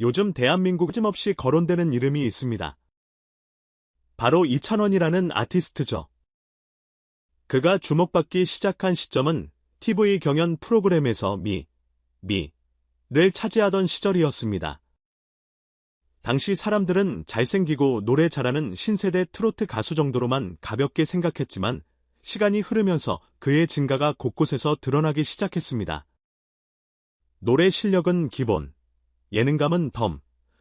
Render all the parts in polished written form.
요즘 대한민국 찜없이 거론되는 이름이 있습니다. 바로 이찬원이라는 아티스트죠. 그가 주목받기 시작한 시점은 TV 경연 프로그램에서 미를 차지하던 시절이었습니다. 당시 사람들은 잘생기고 노래 잘하는 신세대 트로트 가수 정도로만 가볍게 생각했지만 시간이 흐르면서 그의 진가가 곳곳에서 드러나기 시작했습니다. 노래 실력은 기본, 예능감은 덤,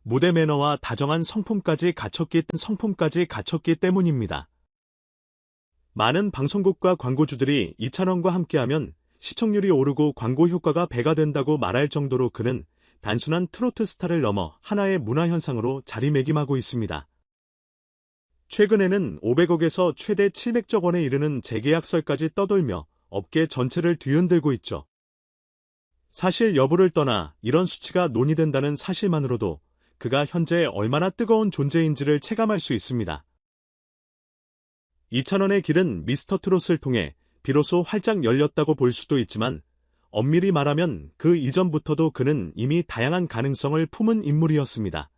무대 매너와 다정한 성품까지 갖췄기 때문입니다. 많은 방송국과 광고주들이 이찬원과 함께하면 시청률이 오르고 광고 효과가 배가 된다고 말할 정도로 그는 단순한 트로트 스타를 넘어 하나의 문화현상으로 자리매김하고 있습니다. 최근에는 500억에서 최대 700조 원에 이르는 재계약설까지 떠돌며 업계 전체를 뒤흔들고 있죠. 사실 여부를 떠나 이런 수치가 논의된다는 사실만으로도 그가 현재 얼마나 뜨거운 존재인지를 체감할 수 있습니다. 이찬원의 길은 미스터트롯을 통해 비로소 활짝 열렸다고 볼 수도 있지만 엄밀히 말하면 그 이전부터도 그는 이미 다양한 가능성을 품은 인물이었습니다.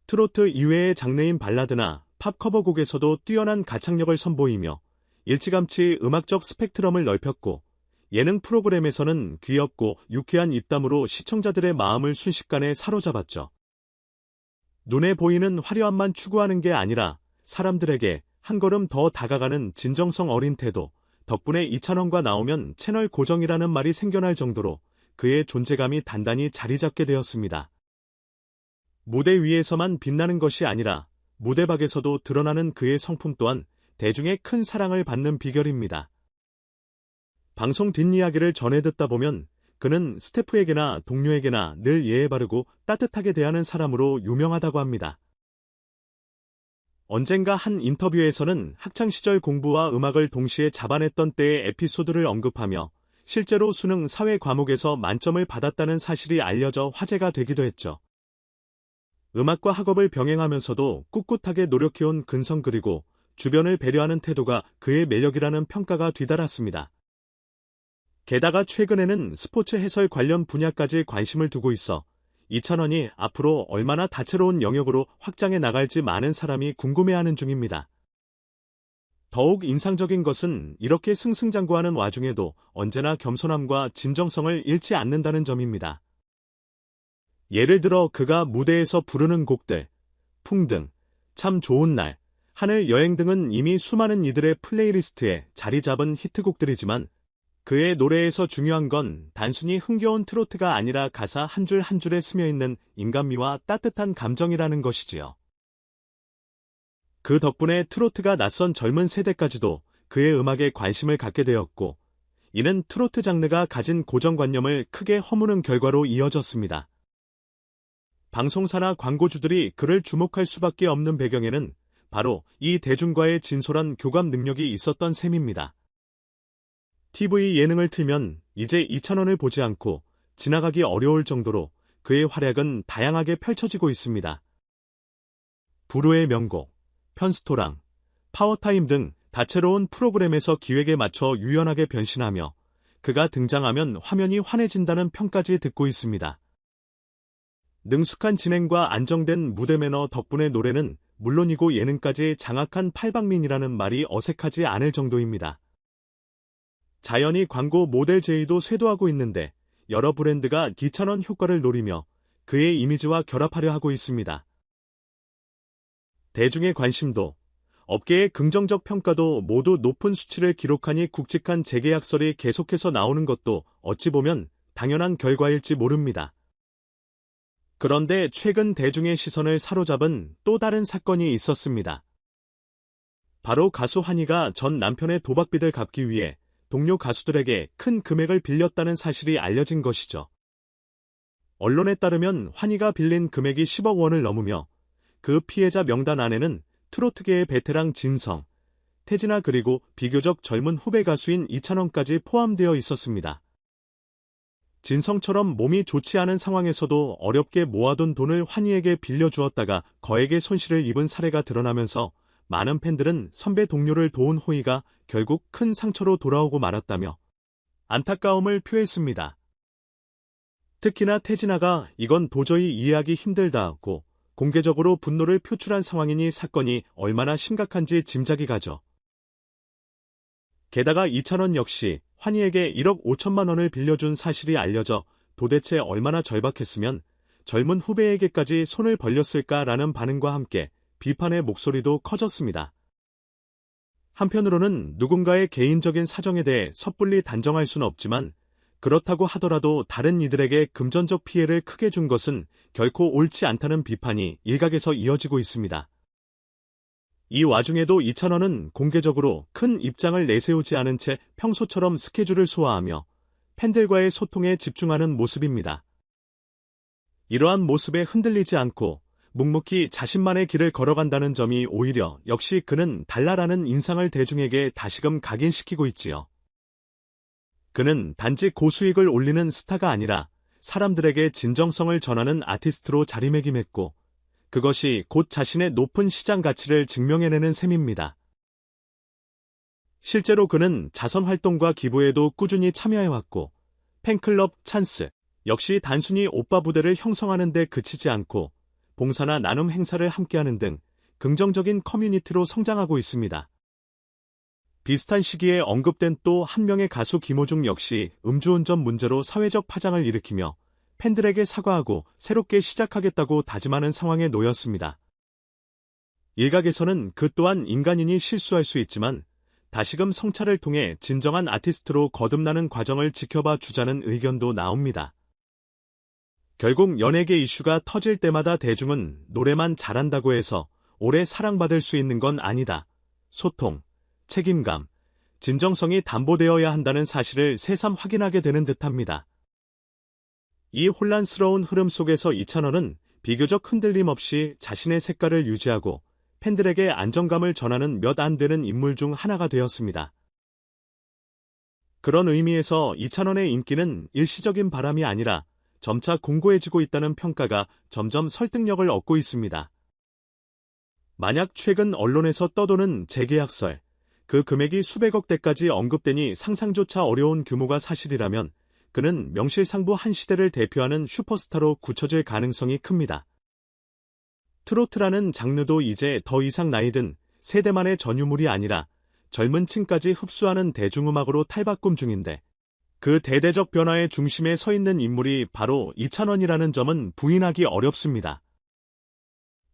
트로트 이외의 장르인 발라드나 팝 커버곡에서도 뛰어난 가창력을 선보이며 일찌감치 음악적 스펙트럼을 넓혔고 예능 프로그램에서는 귀엽고 유쾌한 입담으로 시청자들의 마음을 순식간에 사로잡았죠. 눈에 보이는 화려함만 추구하는 게 아니라 사람들에게 한 걸음 더 다가가는 진정성 어린 태도, 덕분에 이찬원과 나오면 채널 고정이라는 말이 생겨날 정도로 그의 존재감이 단단히 자리 잡게 되었습니다. 무대 위에서만 빛나는 것이 아니라 무대 밖에서도 드러나는 그의 성품 또한 대중의 큰 사랑을 받는 비결입니다. 방송 뒷이야기를 전해 듣다 보면 그는 스태프에게나 동료에게나 늘 예의 바르고 따뜻하게 대하는 사람으로 유명하다고 합니다. 언젠가 한 인터뷰에서는 학창시절 공부와 음악을 동시에 잡아냈던 때의 에피소드를 언급하며 실제로 수능 사회 과목에서 만점을 받았다는 사실이 알려져 화제가 되기도 했죠. 음악과 학업을 병행하면서도 꿋꿋하게 노력해온 근성 그리고 주변을 배려하는 태도가 그의 매력이라는 평가가 뒤달았습니다. 게다가 최근에는 스포츠 해설 관련 분야까지 관심을 두고 있어 이찬원이 앞으로 얼마나 다채로운 영역으로 확장해 나갈지 많은 사람이 궁금해하는 중입니다. 더욱 인상적인 것은 이렇게 승승장구하는 와중에도 언제나 겸손함과 진정성을 잃지 않는다는 점입니다. 예를 들어 그가 무대에서 부르는 곡들, 풍등, 참 좋은 날, 하늘 여행 등은 이미 수많은 이들의 플레이리스트에 자리 잡은 히트곡들이지만 그의 노래에서 중요한 건 단순히 흥겨운 트로트가 아니라 가사 한 줄 한 줄에 스며있는 인간미와 따뜻한 감정이라는 것이지요. 그 덕분에 트로트가 낯선 젊은 세대까지도 그의 음악에 관심을 갖게 되었고, 이는 트로트 장르가 가진 고정관념을 크게 허무는 결과로 이어졌습니다. 방송사나 광고주들이 그를 주목할 수밖에 없는 배경에는 바로 이 대중과의 진솔한 교감 능력이 있었던 셈입니다. TV 예능을 틀면 이제 이찬원을 보지 않고 지나가기 어려울 정도로 그의 활약은 다양하게 펼쳐지고 있습니다. 불후의 명곡, 편스토랑, 파워타임 등 다채로운 프로그램에서 기획에 맞춰 유연하게 변신하며 그가 등장하면 화면이 환해진다는 평까지 듣고 있습니다. 능숙한 진행과 안정된 무대 매너 덕분에 노래는 물론이고 예능까지 장악한 팔방민이라는 말이 어색하지 않을 정도입니다. 자연히 광고 모델 제의도 쇄도하고 있는데 여러 브랜드가 이찬원 효과를 노리며 그의 이미지와 결합하려 하고 있습니다. 대중의 관심도, 업계의 긍정적 평가도 모두 높은 수치를 기록하니 굵직한 재계약설이 계속해서 나오는 것도 어찌 보면 당연한 결과일지 모릅니다. 그런데 최근 대중의 시선을 사로잡은 또 다른 사건이 있었습니다. 바로 가수 환희가 전 남편의 도박빚을 갚기 위해 동료 가수들에게 큰 금액을 빌렸다는 사실이 알려진 것이죠. 언론에 따르면 환희가 빌린 금액이 10억 원을 넘으며 그 피해자 명단 안에는 트로트계의 베테랑 진성, 태진아 그리고 비교적 젊은 후배 가수인 이찬원까지 포함되어 있었습니다. 진성처럼 몸이 좋지 않은 상황에서도 어렵게 모아둔 돈을 환희에게 빌려주었다가 거액의 손실을 입은 사례가 드러나면서 많은 팬들은 선배 동료를 도운 호의가 결국 큰 상처로 돌아오고 말았다며 안타까움을 표했습니다. 특히나 태진아가 이건 도저히 이해하기 힘들다고 공개적으로 분노를 표출한 상황이니 사건이 얼마나 심각한지 짐작이 가죠. 게다가 이찬원 역시 환희에게 1억 5천만 원을 빌려준 사실이 알려져 도대체 얼마나 절박했으면 젊은 후배에게까지 손을 벌렸을까라는 반응과 함께 비판의 목소리도 커졌습니다. 한편으로는 누군가의 개인적인 사정에 대해 섣불리 단정할 수는 없지만 그렇다고 하더라도 다른 이들에게 금전적 피해를 크게 준 것은 결코 옳지 않다는 비판이 일각에서 이어지고 있습니다. 이 와중에도 이찬원은 공개적으로 큰 입장을 내세우지 않은 채 평소처럼 스케줄을 소화하며 팬들과의 소통에 집중하는 모습입니다. 이러한 모습에 흔들리지 않고 묵묵히 자신만의 길을 걸어간다는 점이 오히려 역시 그는 달라라는 인상을 대중에게 다시금 각인시키고 있지요. 그는 단지 고수익을 올리는 스타가 아니라 사람들에게 진정성을 전하는 아티스트로 자리매김했고 그것이 곧 자신의 높은 시장 가치를 증명해내는 셈입니다. 실제로 그는 자선활동과 기부에도 꾸준히 참여해왔고 팬클럽 찬스 역시 단순히 오빠 부대를 형성하는 데 그치지 않고 봉사나 나눔 행사를 함께하는 등 긍정적인 커뮤니티로 성장하고 있습니다. 비슷한 시기에 언급된 또 한 명의 가수 김호중 역시 음주운전 문제로 사회적 파장을 일으키며 팬들에게 사과하고 새롭게 시작하겠다고 다짐하는 상황에 놓였습니다. 일각에서는 그 또한 인간인이 실수할 수 있지만 다시금 성찰을 통해 진정한 아티스트로 거듭나는 과정을 지켜봐 주자는 의견도 나옵니다. 결국 연예계 이슈가 터질 때마다 대중은 노래만 잘한다고 해서 오래 사랑받을 수 있는 건 아니다. 소통, 책임감, 진정성이 담보되어야 한다는 사실을 새삼 확인하게 되는 듯합니다. 이 혼란스러운 흐름 속에서 이찬원은 비교적 흔들림 없이 자신의 색깔을 유지하고 팬들에게 안정감을 전하는 몇 안 되는 인물 중 하나가 되었습니다. 그런 의미에서 이찬원의 인기는 일시적인 바람이 아니라 점차 공고해지고 있다는 평가가 점점 설득력을 얻고 있습니다. 만약 최근 언론에서 떠도는 재계약설, 그 금액이 수백억 대까지 언급되니 상상조차 어려운 규모가 사실이라면 그는 명실상부 한 시대를 대표하는 슈퍼스타로 굳혀질 가능성이 큽니다. 트로트라는 장르도 이제 더 이상 나이든 세대만의 전유물이 아니라 젊은 층까지 흡수하는 대중음악으로 탈바꿈 중인데 그 대대적 변화의 중심에 서 있는 인물이 바로 이찬원이라는 점은 부인하기 어렵습니다.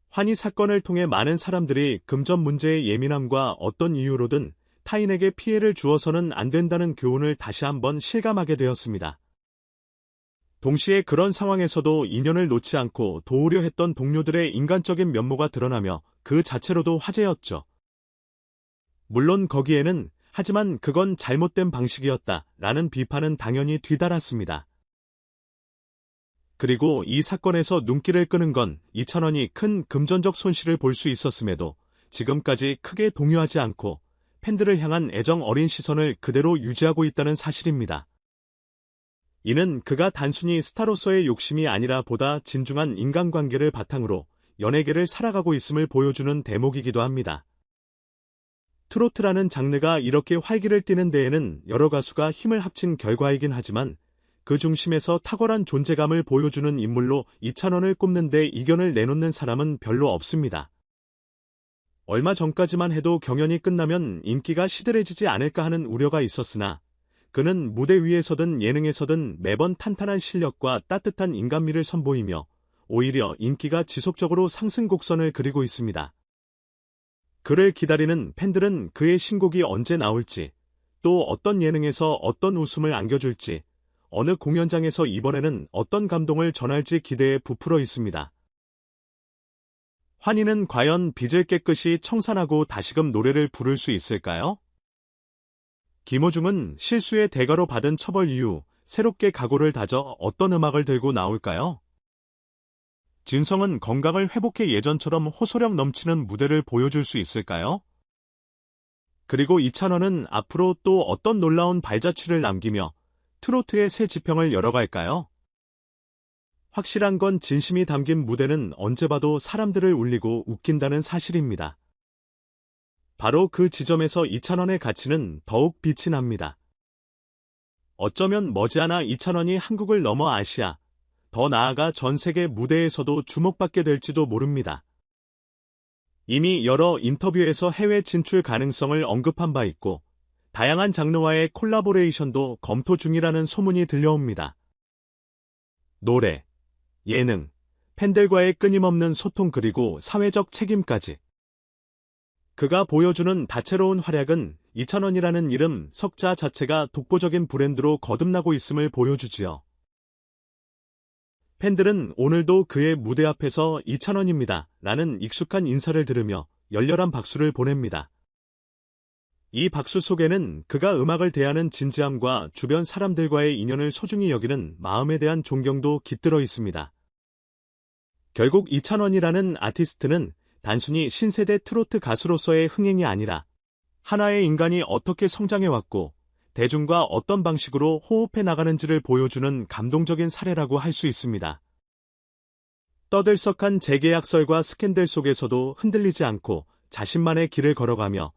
환희 사건을 통해 많은 사람들이 금전 문제의 예민함과 어떤 이유로든 타인에게 피해를 주어서는 안 된다는 교훈을 다시 한번 실감하게 되었습니다. 동시에 그런 상황에서도 인연을 놓지 않고 도우려 했던 동료들의 인간적인 면모가 드러나며 그 자체로도 화제였죠. 물론 거기에는 하지만 그건 잘못된 방식이었다 라는 비판은 당연히 뒤따랐습니다. 그리고 이 사건에서 눈길을 끄는 건 이찬원이 큰 금전적 손실을 볼 수 있었음에도 지금까지 크게 동요하지 않고 팬들을 향한 애정 어린 시선을 그대로 유지하고 있다는 사실입니다. 이는 그가 단순히 스타로서의 욕심이 아니라 보다 진중한 인간관계를 바탕으로 연예계를 살아가고 있음을 보여주는 대목이기도 합니다. 트로트라는 장르가 이렇게 활기를 띠는 데에는 여러 가수가 힘을 합친 결과이긴 하지만 그 중심에서 탁월한 존재감을 보여주는 인물로 이찬원을 꼽는 데 이견을 내놓는 사람은 별로 없습니다. 얼마 전까지만 해도 경연이 끝나면 인기가 시들해지지 않을까 하는 우려가 있었으나 그는 무대 위에서든 예능에서든 매번 탄탄한 실력과 따뜻한 인간미를 선보이며 오히려 인기가 지속적으로 상승 곡선을 그리고 있습니다. 그를 기다리는 팬들은 그의 신곡이 언제 나올지, 또 어떤 예능에서 어떤 웃음을 안겨줄지, 어느 공연장에서 이번에는 어떤 감동을 전할지 기대에 부풀어 있습니다. 환희는 과연 빚을 깨끗이 청산하고 다시금 노래를 부를 수 있을까요? 김호중은 실수의 대가로 받은 처벌 이후 새롭게 각오를 다져 어떤 음악을 들고 나올까요? 진성은 건강을 회복해 예전처럼 호소력 넘치는 무대를 보여줄 수 있을까요? 그리고 이찬원은 앞으로 또 어떤 놀라운 발자취를 남기며 트로트의 새 지평을 열어갈까요? 확실한 건 진심이 담긴 무대는 언제 봐도 사람들을 울리고 웃긴다는 사실입니다. 바로 그 지점에서 이찬원의 가치는 더욱 빛이 납니다. 어쩌면 머지않아 이찬원이 한국을 넘어 아시아, 더 나아가 전 세계 무대에서도 주목받게 될지도 모릅니다. 이미 여러 인터뷰에서 해외 진출 가능성을 언급한 바 있고 다양한 장르와의 콜라보레이션도 검토 중이라는 소문이 들려옵니다. 노래, 예능, 팬들과의 끊임없는 소통 그리고 사회적 책임까지. 그가 보여주는 다채로운 활약은 이찬원이라는 이름 석자 자체가 독보적인 브랜드로 거듭나고 있음을 보여주지요. 팬들은 오늘도 그의 무대 앞에서 이찬원입니다 라는 익숙한 인사를 들으며 열렬한 박수를 보냅니다. 이 박수 속에는 그가 음악을 대하는 진지함과 주변 사람들과의 인연을 소중히 여기는 마음에 대한 존경도 깃들어 있습니다. 결국 이찬원이라는 아티스트는 단순히 신세대 트로트 가수로서의 흥행이 아니라 하나의 인간이 어떻게 성장해왔고 대중과 어떤 방식으로 호흡해 나가는지를 보여주는 감동적인 사례라고 할 수 있습니다. 떠들썩한 재계약설과 스캔들 속에서도 흔들리지 않고 자신만의 길을 걸어가며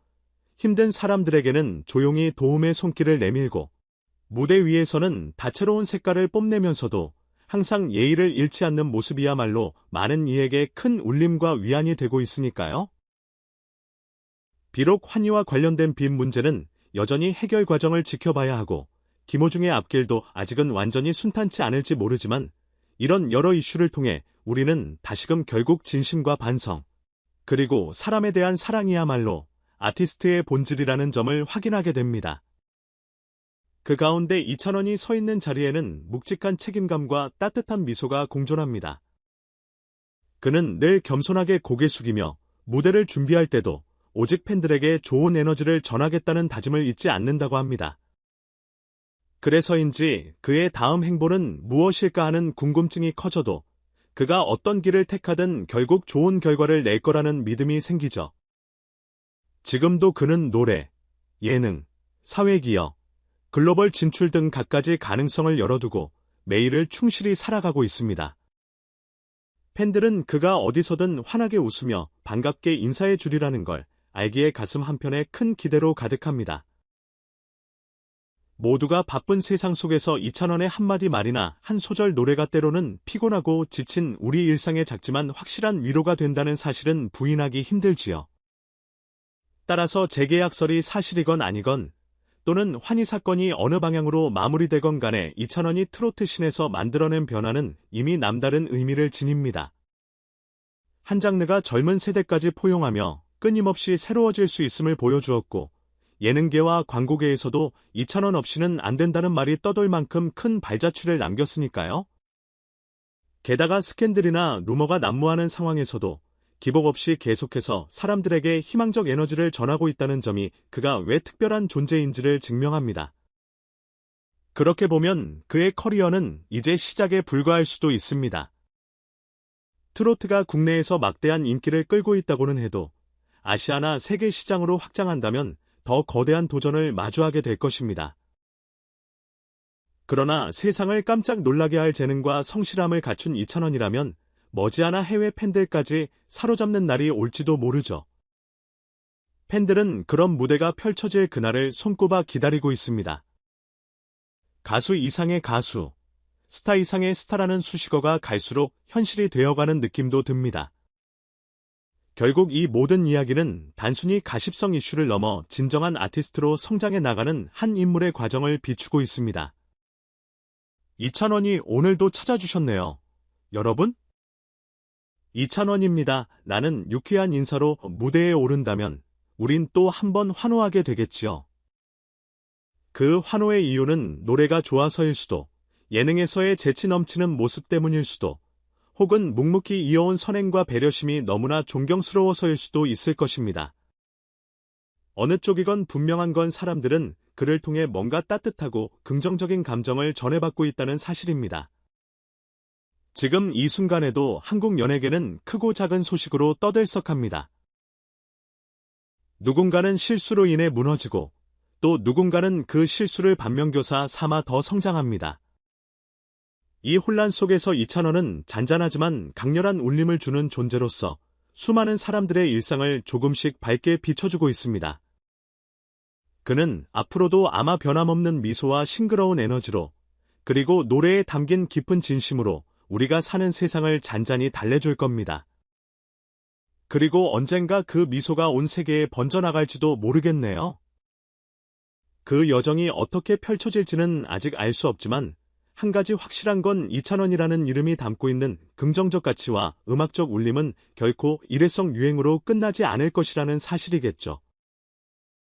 힘든 사람들에게는 조용히 도움의 손길을 내밀고 무대 위에서는 다채로운 색깔을 뽐내면서도 항상 예의를 잃지 않는 모습이야말로 많은 이에게 큰 울림과 위안이 되고 있으니까요. 비록 환희와 관련된 빚 문제는 여전히 해결 과정을 지켜봐야 하고 김호중의 앞길도 아직은 완전히 순탄치 않을지 모르지만 이런 여러 이슈를 통해 우리는 다시금 결국 진심과 반성 그리고 사람에 대한 사랑이야말로 아티스트의 본질이라는 점을 확인하게 됩니다. 그 가운데 이찬원이 서 있는 자리에는 묵직한 책임감과 따뜻한 미소가 공존합니다. 그는 늘 겸손하게 고개 숙이며 무대를 준비할 때도 오직 팬들에게 좋은 에너지를 전하겠다는 다짐을 잊지 않는다고 합니다. 그래서인지 그의 다음 행보는 무엇일까 하는 궁금증이 커져도 그가 어떤 길을 택하든 결국 좋은 결과를 낼 거라는 믿음이 생기죠. 지금도 그는 노래, 예능, 사회기여, 글로벌 진출 등 갖가지 가능성을 열어두고 매일을 충실히 살아가고 있습니다. 팬들은 그가 어디서든 환하게 웃으며 반갑게 인사해 주리라는 걸 알기에 가슴 한편에 큰 기대로 가득합니다. 모두가 바쁜 세상 속에서 이찬원의 한마디 말이나 한 소절 노래가 때로는 피곤하고 지친 우리 일상에 작지만 확실한 위로가 된다는 사실은 부인하기 힘들지요. 따라서 재계약설이 사실이건 아니건 또는 환희 사건이 어느 방향으로 마무리되건 간에 이찬원이 트로트 씬에서 만들어낸 변화는 이미 남다른 의미를 지닙니다. 한 장르가 젊은 세대까지 포용하며 끊임없이 새로워질 수 있음을 보여주었고 예능계와 광고계에서도 이찬원 없이는 안 된다는 말이 떠돌 만큼 큰 발자취를 남겼으니까요. 게다가 스캔들이나 루머가 난무하는 상황에서도 기복 없이 계속해서 사람들에게 희망적 에너지를 전하고 있다는 점이 그가 왜 특별한 존재인지를 증명합니다. 그렇게 보면 그의 커리어는 이제 시작에 불과할 수도 있습니다. 트로트가 국내에서 막대한 인기를 끌고 있다고는 해도 아시아나 세계 시장으로 확장한다면 더 거대한 도전을 마주하게 될 것입니다. 그러나 세상을 깜짝 놀라게 할 재능과 성실함을 갖춘 이찬원이라면 머지않아 해외 팬들까지 사로잡는 날이 올지도 모르죠. 팬들은 그런 무대가 펼쳐질 그날을 손꼽아 기다리고 있습니다. 가수 이상의 가수, 스타 이상의 스타라는 수식어가 갈수록 현실이 되어가는 느낌도 듭니다. 결국 이 모든 이야기는 단순히 가십성 이슈를 넘어 진정한 아티스트로 성장해 나가는 한 인물의 과정을 비추고 있습니다. 이찬원이 오늘도 찾아주셨네요. 여러분? 이찬원입니다. 라는 유쾌한 인사로 무대에 오른다면 우린 또 한 번 환호하게 되겠지요. 그 환호의 이유는 노래가 좋아서일 수도, 예능에서의 재치 넘치는 모습 때문일 수도, 혹은 묵묵히 이어온 선행과 배려심이 너무나 존경스러워서일 수도 있을 것입니다. 어느 쪽이건 분명한 건 사람들은 그를 통해 뭔가 따뜻하고 긍정적인 감정을 전해받고 있다는 사실입니다. 지금 이 순간에도 한국 연예계는 크고 작은 소식으로 떠들썩합니다. 누군가는 실수로 인해 무너지고 또 누군가는 그 실수를 반면교사 삼아 더 성장합니다. 이 혼란 속에서 이찬원은 잔잔하지만 강렬한 울림을 주는 존재로서 수많은 사람들의 일상을 조금씩 밝게 비춰주고 있습니다. 그는 앞으로도 아마 변함없는 미소와 싱그러운 에너지로 그리고 노래에 담긴 깊은 진심으로 우리가 사는 세상을 잔잔히 달래줄 겁니다. 그리고 언젠가 그 미소가 온 세계에 번져나갈지도 모르겠네요. 그 여정이 어떻게 펼쳐질지는 아직 알 수 없지만 한 가지 확실한 건 이찬원이라는 이름이 담고 있는 긍정적 가치와 음악적 울림은 결코 일회성 유행으로 끝나지 않을 것이라는 사실이겠죠.